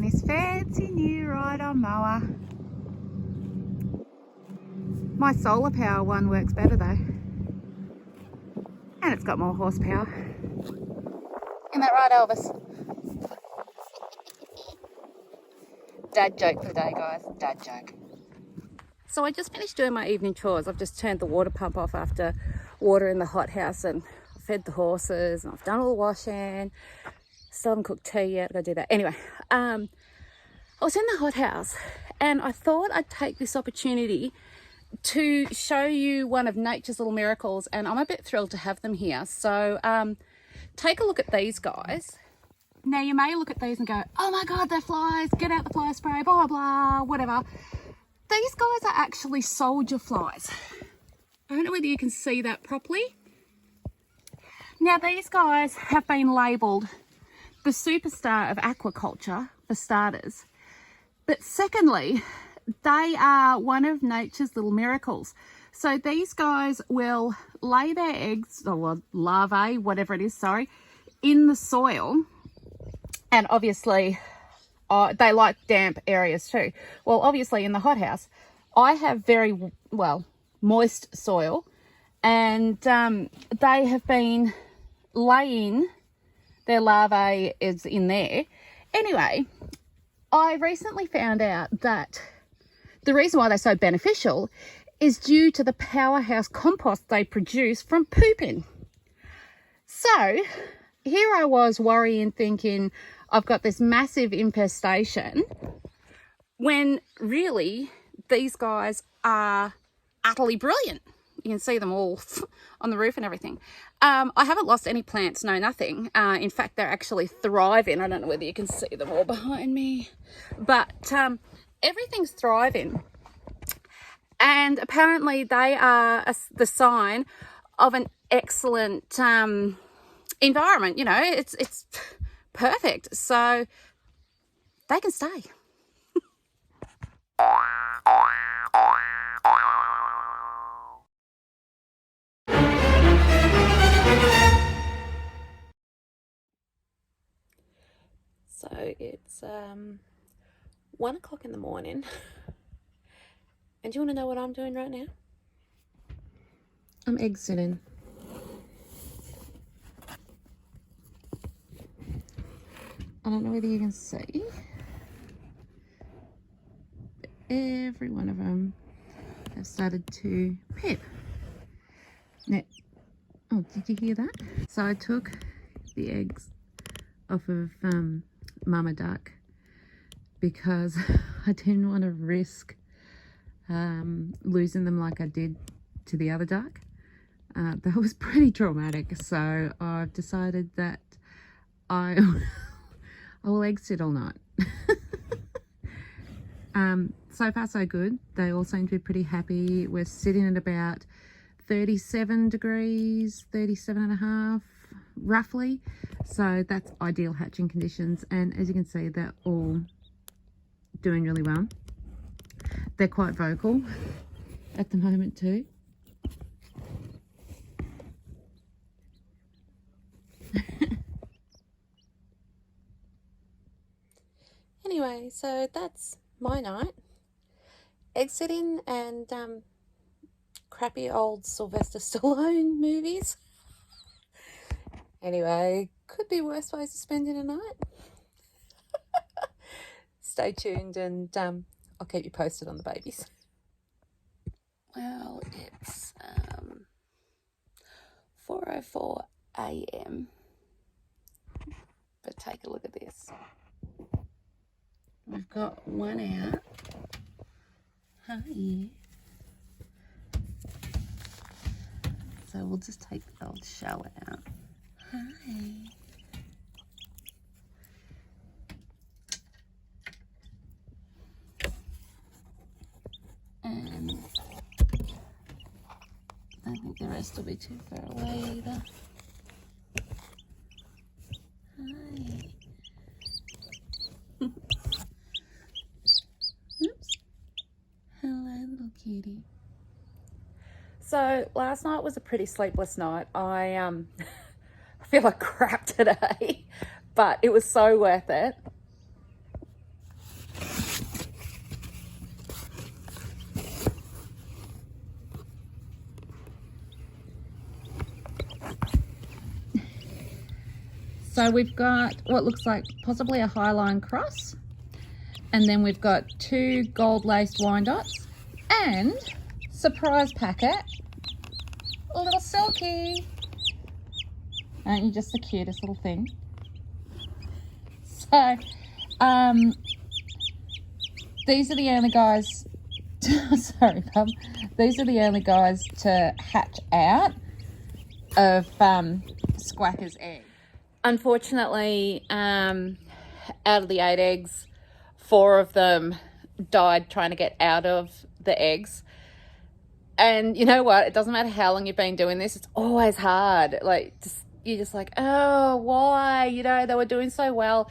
on his fancy new ride-on mower. My solar power one works better though. And it's got more horsepower. Isn't that right, Elvis? Dad joke for the day, guys. Dad joke. So I just finished doing my evening chores. I've just turned the water pump off after watering the hothouse and fed the horses, and I've done all the washing. Still haven't cooked tea yet. I've got to do that. Anyway, I was in the hothouse and I thought I'd take this opportunity to show you one of nature's little miracles, and I'm a bit thrilled to have them here. So take a look at these guys. Now you may look at these and go, oh my God, they're flies, get out the fly spray, blah, blah, blah, whatever. These guys are actually soldier flies. I don't know whether you can see that properly. Now these guys have been labelled the superstar of aquaculture, for starters. But secondly, they are one of nature's little miracles. So these guys will lay their eggs, or larvae, whatever it is, sorry, in the soil. And obviously, they like damp areas too. Well, obviously in the hothouse, I have very, well, moist soil. And they have been laying their larvae is in there. Anyway, I recently found out that the reason why they're so beneficial is due to the powerhouse compost they produce from pooping. So here I was worrying, thinking I've got this massive infestation, when really these guys are utterly brilliant. You can see them all on the roof and everything. I haven't lost any plants, no, nothing. In fact, they're actually thriving. I don't know whether you can see them all behind me, but everything's thriving. And apparently they are the sign of an excellent environment. You know, it's perfect. So they can stay. So it's 1 o'clock in the morning. And do you want to know what I'm doing right now? I'm egg sitting. I don't know whether you can see, but every one of them have started to pip. Now, oh, did you hear that? So I took the eggs off of Mama Duck because I didn't want to risk losing them like I did to the other duck. That was pretty traumatic, so I've decided that I will egg sit all night. So far so good. They all seem to be pretty happy. We're sitting at about 37 degrees, 37 and a half roughly, so that's ideal hatching conditions. And as you can see, they're all doing really well. They're quite vocal at the moment too. Anyway, so that's my night. Egg sitting and crappy old Sylvester Stallone movies. Anyway, could be worse ways of spending a night. Stay tuned and I'll keep you posted on the babies. Well, it's 4:04 a.m. But take a look at this. We've got one out. Hi. So we'll just take the old shell out. Hi. And I don't think the rest will be too far away either. Hi. Oops. Hello, little cutie. So last night was a pretty sleepless night. I feel like crap today, but it was so worth it. So we've got what looks like possibly a Highline cross, and then we've got 2 gold laced Wyandottes, and surprise packet, a little Silky. Aren't you just the cutest little thing? So these are the only guys sorry Bub, these are the only guys to hatch out of Squacker's egg. Unfortunately, out of the 8 eggs, 4 of them died trying to get out of the eggs. And you know what? It doesn't matter how long you've been doing this. It's always hard. Like, you're just like, oh, why? You know, they were doing so well.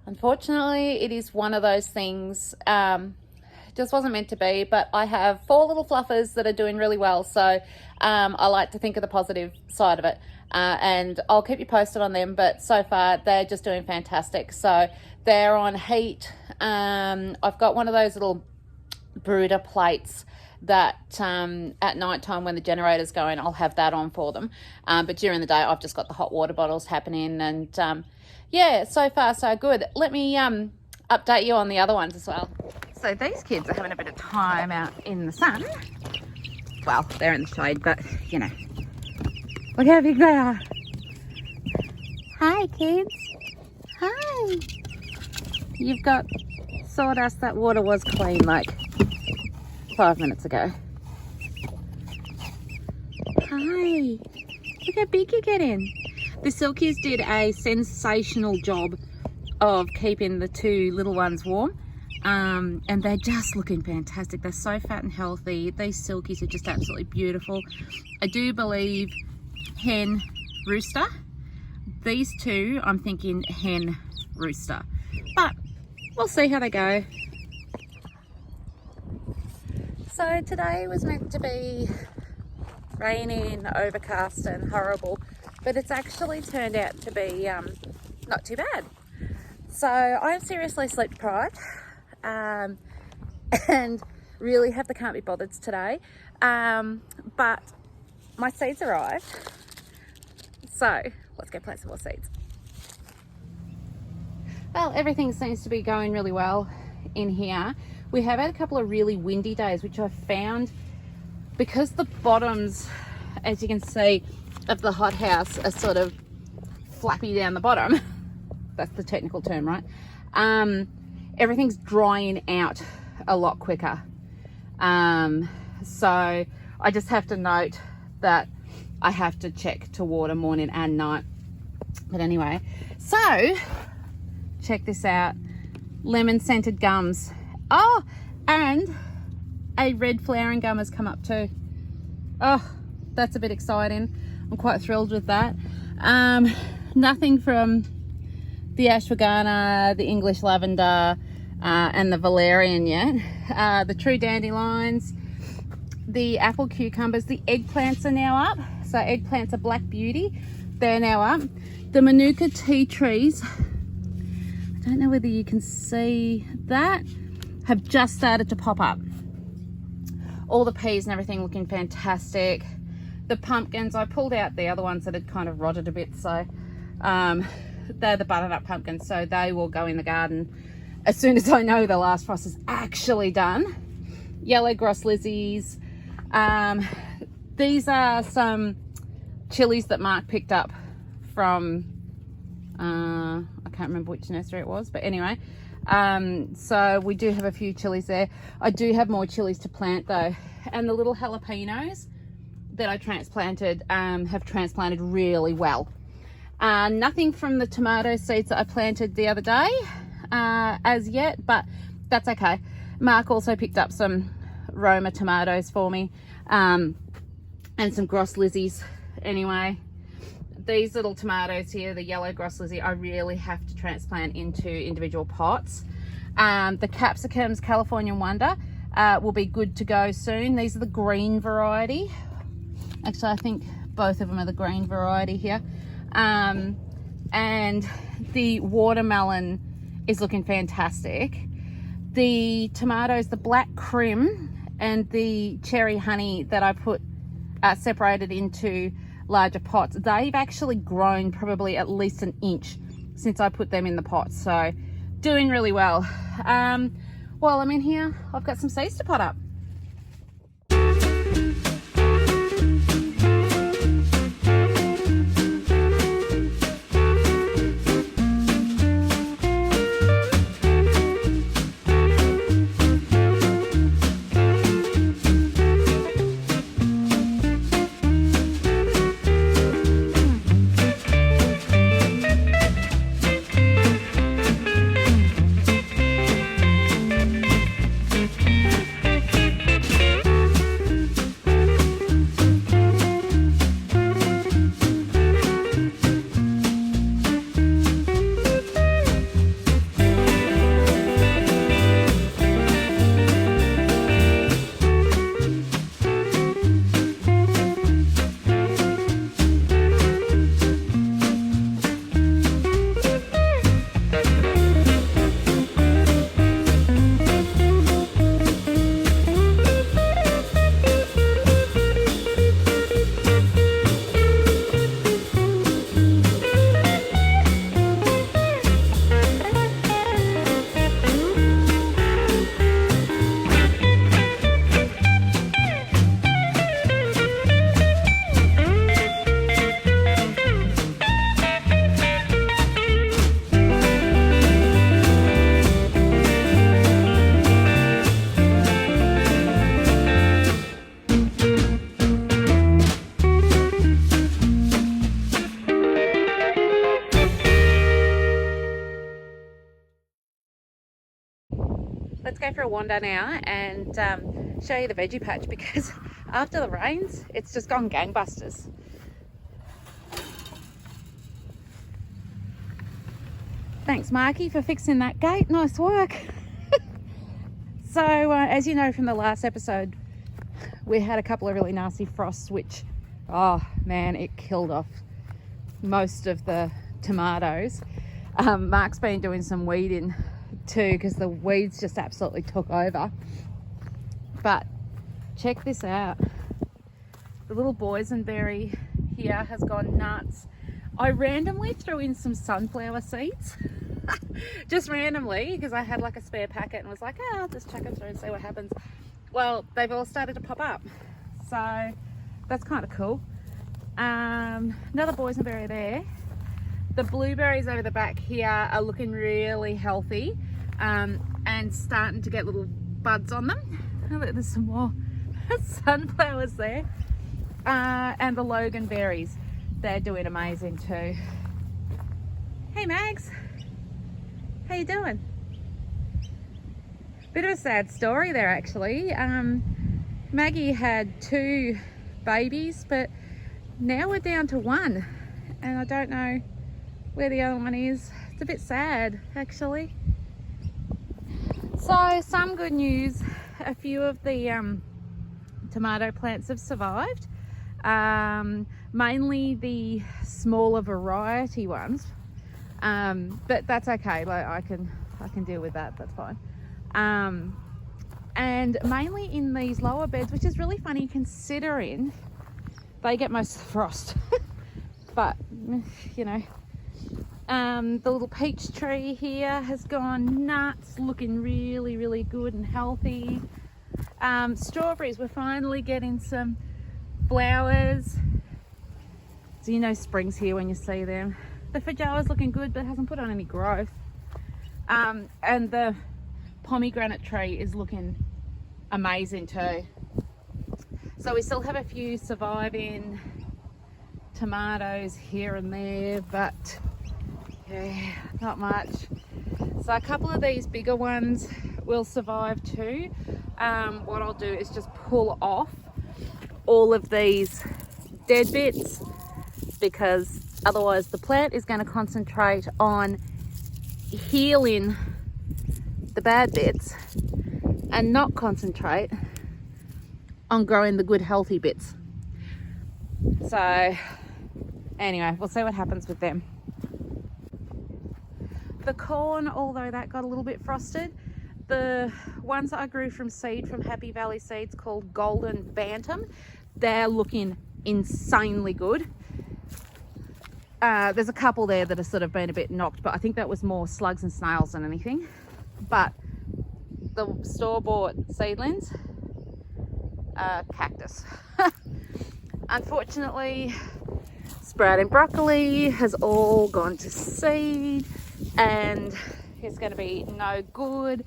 Unfortunately, it is one of those things. Just wasn't meant to be. But I have 4 little fluffers that are doing really well. So I like to think of the positive side of it. And I'll keep you posted on them. But so far, they're just doing fantastic. So they're on heat. I've got one of those little brooder plates that at night time when the generator's going, I'll have that on for them. But during the day, I've just got the hot water bottles happening. And yeah, so far so good. Let me update you on the other ones as well. So these kids are having a bit of time out in the sun. Well, they're in the shade, but you know, look how big they are. Hi kids. Hi. You've got sawdust. That water was clean like 5 minutes ago. Hi. Look how big you're getting. The Silkies did a sensational job of keeping the 2 little ones warm. And they're just looking fantastic. They're so fat and healthy. These Silkies are just absolutely beautiful. I do believe hen rooster. These 2, I'm thinking hen rooster. But we'll see how they go. So today was meant to be raining, overcast and horrible, but it's actually turned out to be not too bad. So I'm seriously sleep deprived and really have the can't be bothered today. But my seeds arrived, so let's go plant some more seeds. Well, everything seems to be going really well in here. We have had a couple of really windy days, which I've found because the bottoms, as you can see, of the hothouse are sort of flappy down the bottom. That's the technical term, right? Everything's drying out a lot quicker. So I just have to note that I have to check to water morning and night. But anyway, so check this out. Lemon scented gums. Oh, and a red flowering gum has come up too. Oh, that's a bit exciting. I'm quite thrilled with that. Nothing from the ashwagandha, the English lavender, and the valerian yet. The true dandelions, the apple cucumbers, the eggplants are now up. So eggplants are black beauty. They're now up. The manuka tea trees, I don't know whether you can see that, have just started to pop up. All the peas and everything looking fantastic. The pumpkins, I pulled out the other ones that had kind of rotted a bit, so they're the butternut pumpkins, so they will go in the garden as soon as I know the last frost is actually done. Yellow gross lizzies. These are some chilies that Mark picked up from I can't remember which nursery it was, but anyway, so we do have a few chilies there. I do have more chilies to plant though, and the little jalapenos that I transplanted have transplanted really well. Nothing from the tomato seeds that I planted the other day as yet, but that's okay. Mark also picked up some Roma tomatoes for me, and some gross lizzies. Anyway, these little tomatoes here, the yellow gross lizzie, I really have to transplant into individual pots. The capsicums, Californian Wonder, will be good to go soon. These are the green variety. Actually, I think both of them are the green variety here. And the watermelon is looking fantastic. The tomatoes, the black crim and the cherry honey that I put separated into larger pots. They've actually grown probably at least an inch since I put them in the pots, so doing really well. While I'm in here, I've got some seeds to pot up. Let's go for a wander now and show you the veggie patch, because after the rains it's just gone gangbusters. Thanks Marky for fixing that gate, nice work. So as you know from the last episode, we had a couple of really nasty frosts which, oh man, it killed off most of the tomatoes. Mark's been doing some weeding too because the weeds just absolutely took over. But check this out, the little boysenberry here has gone nuts. I randomly threw in some sunflower seeds just randomly because I had like a spare packet and was like, oh, I'll just chuck it through and see what happens. Well, they've all started to pop up, so that's kind of cool. Another boysenberry there. The blueberries over the back here are looking really healthy and starting to get little buds on them. Oh, look, there's some more sunflowers there. And the Logan berries, they're doing amazing too. Hey Mags, how you doing? Bit of a sad story there actually. Maggie had 2 babies, but now we're down to 1 and I don't know where the other one is. It's a bit sad actually. So some good news, a few of the tomato plants have survived, mainly the smaller variety ones, but that's okay, like I can deal with that, that's fine. And mainly in these lower beds, which is really funny considering they get most of the frost. But you know, the little peach tree here has gone nuts, looking really, really good and healthy. Strawberries, we're finally getting some flowers. So you know spring's here when you see them. The feijoa's looking good, but hasn't put on any growth. And the pomegranate tree is looking amazing too. So we still have a few surviving tomatoes here and there, but yeah, not much. So a couple of these bigger ones will survive too. What I'll do is just pull off all of these dead bits, because otherwise the plant is going to concentrate on healing the bad bits and not concentrate on growing the good healthy bits. So anyway, we'll see what happens with them. The corn, although that got a little bit frosted, the ones that I grew from seed from Happy Valley Seeds called Golden Bantam, they're looking insanely good. There's a couple there that have sort of been a bit knocked, but I think that was more slugs and snails than anything. But the store-bought seedlings are cactus. Unfortunately, sprouting broccoli has all gone to seed and it's going to be no good.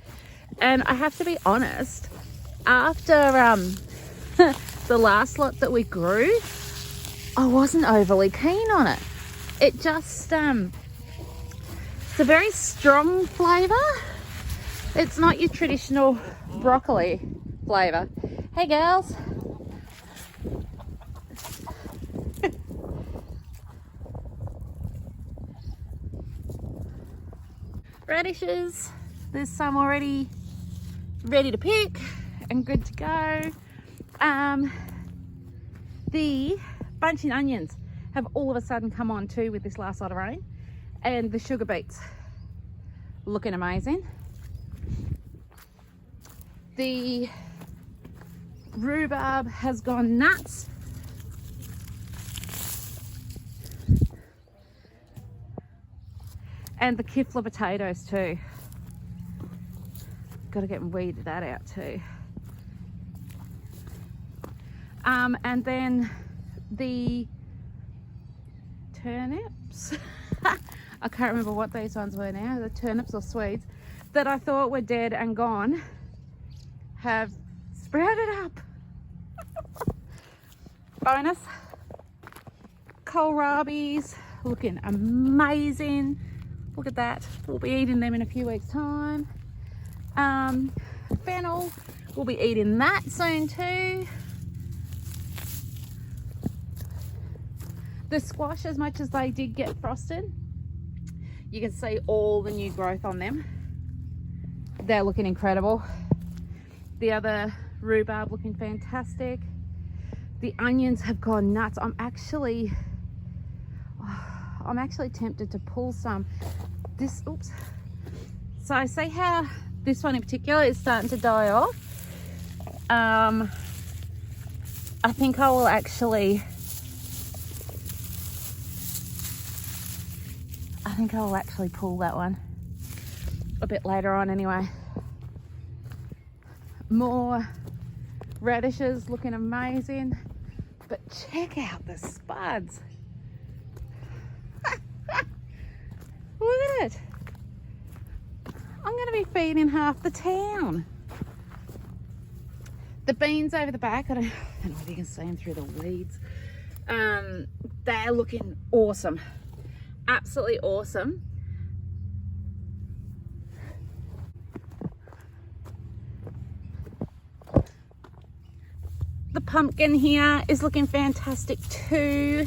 And I have to be honest, after the last lot that we grew, I wasn't overly keen on it. It just it's a very strong flavour. It's not your traditional broccoli flavour. Hey girls. Radishes, there's some already ready to pick and good to go. The bunching onions have all of a sudden come on too with this last lot of rain, and the sugar beets looking amazing. The rhubarb has gone nuts. And the kifla potatoes too. Got to get and weed that out too. And then the turnips. I can't remember what these ones were now. The turnips or Swedes that I thought were dead and gone have sprouted up. Bonus. Kohlrabies looking amazing. Look at that. We'll be eating them in a few weeks' time. Fennel, we'll be eating that soon too. The squash, as much as they did get frosted, you can see all the new growth on them. They're looking incredible. The other rhubarb looking fantastic. The onions have gone nuts. I'm actually tempted to pull some. Oops. So see how this one in particular is starting to die off? I think I will actually pull that one a bit later on anyway. More radishes looking amazing, but check out the spuds. Look at it. I'm going to be feeding half the town. The beans over the back, I don't know if you can see them through the weeds. They're looking awesome. Absolutely awesome. The pumpkin here is looking fantastic too,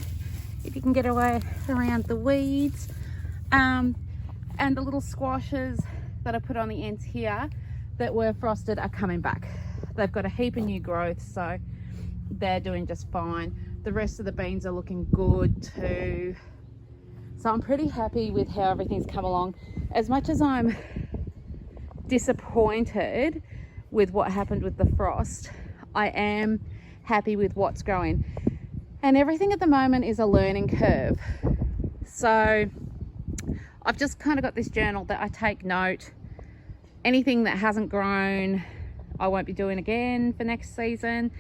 if you can get away around the weeds. And the little squashes that I put on the ends here that were frosted are coming back. They've got a heap of new growth, so they're doing just fine. The rest of the beans are looking good too. So I'm pretty happy with how everything's come along. As much as I'm disappointed with what happened with the frost, I am happy with what's growing. And everything at the moment is a learning curve. So I've just kind of got this journal that I take note. Anything that hasn't grown, I won't be doing again for next season.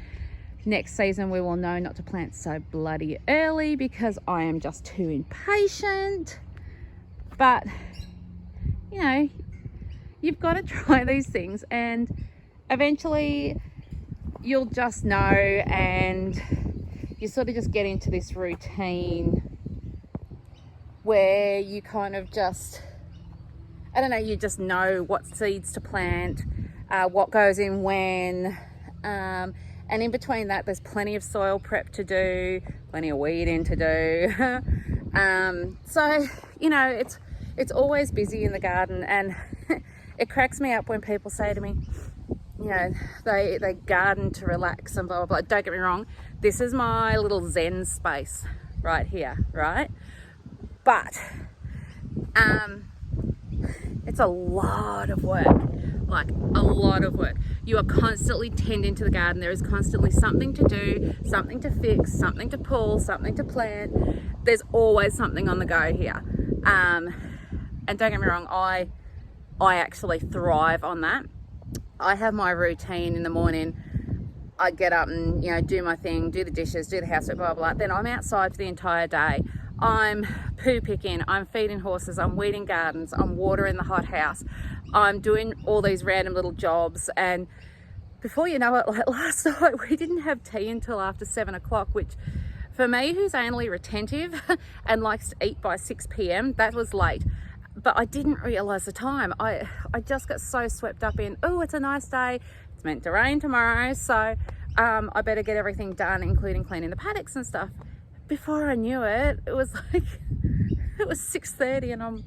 Next season we will know not to plant so bloody early because I am just too impatient. But, you know, you've got to try these things and eventually you'll just know, and you sort of just get into this routine where you kind of just, I don't know, you just know what seeds to plant, what goes in when, and in between that there's plenty of soil prep to do, plenty of weeding to do. So, you know, it's always busy in the garden, and it cracks me up when people say to me, you know, they garden to relax and blah, blah, blah. Don't get me wrong, this is my little zen space right here, right? But it's a lot of work. like a lot of work. You are constantly tending to the garden. There is constantly something to do, something to fix, something to pull, something to plant. There's always something on the go here. And don't get me wrong, I actually thrive on that. I have my routine in the morning. I get up and, you know, do my thing, do the dishes, do the housework, blah, blah, blah. Then I'm outside for the entire day. I'm poo picking, I'm feeding horses, I'm weeding gardens, I'm watering the hothouse. I'm doing all these random little jobs. And before you know it, like last night, we didn't have tea until after 7 o'clock, which for me, who's anally retentive and likes to eat by 6 p.m, that was late. But I didn't realise the time. I just got so swept up in, oh, it's a nice day. It's meant to rain tomorrow. So I better get everything done, including cleaning the paddocks and stuff. Before I knew it, it was like, it was 6:30 and I'm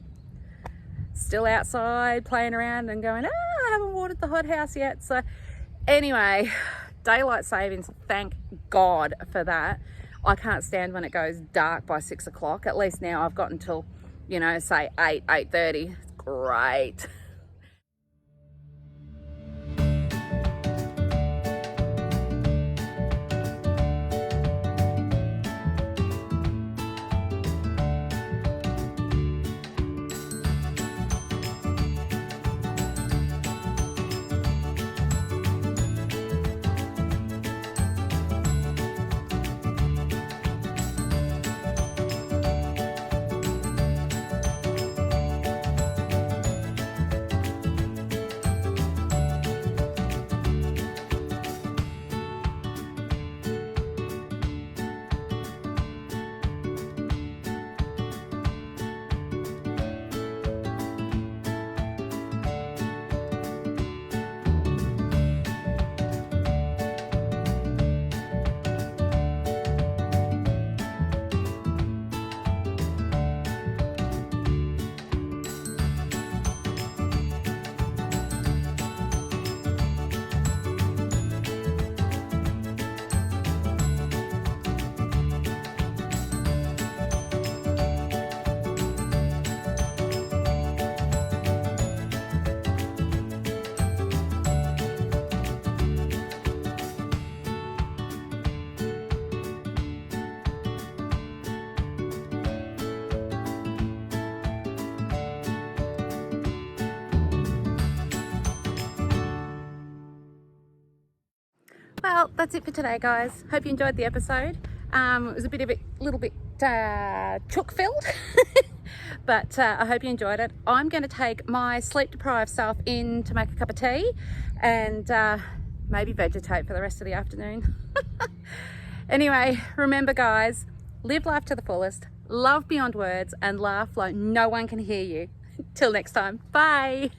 still outside playing around and going, I haven't watered the hothouse yet. So anyway, daylight savings, thank God for that. I can't stand when it goes dark by 6 o'clock. At least now I've got until, you know, say 8:30. It's great. Well, that's it for today, guys. Hope you enjoyed the episode. It was a little bit chook filled, but I hope you enjoyed it. I'm going to take my sleep deprived self in to make a cup of tea and maybe vegetate for the rest of the afternoon. Anyway, remember, guys, live life to the fullest, love beyond words, and laugh like no one can hear you. Till next time, bye.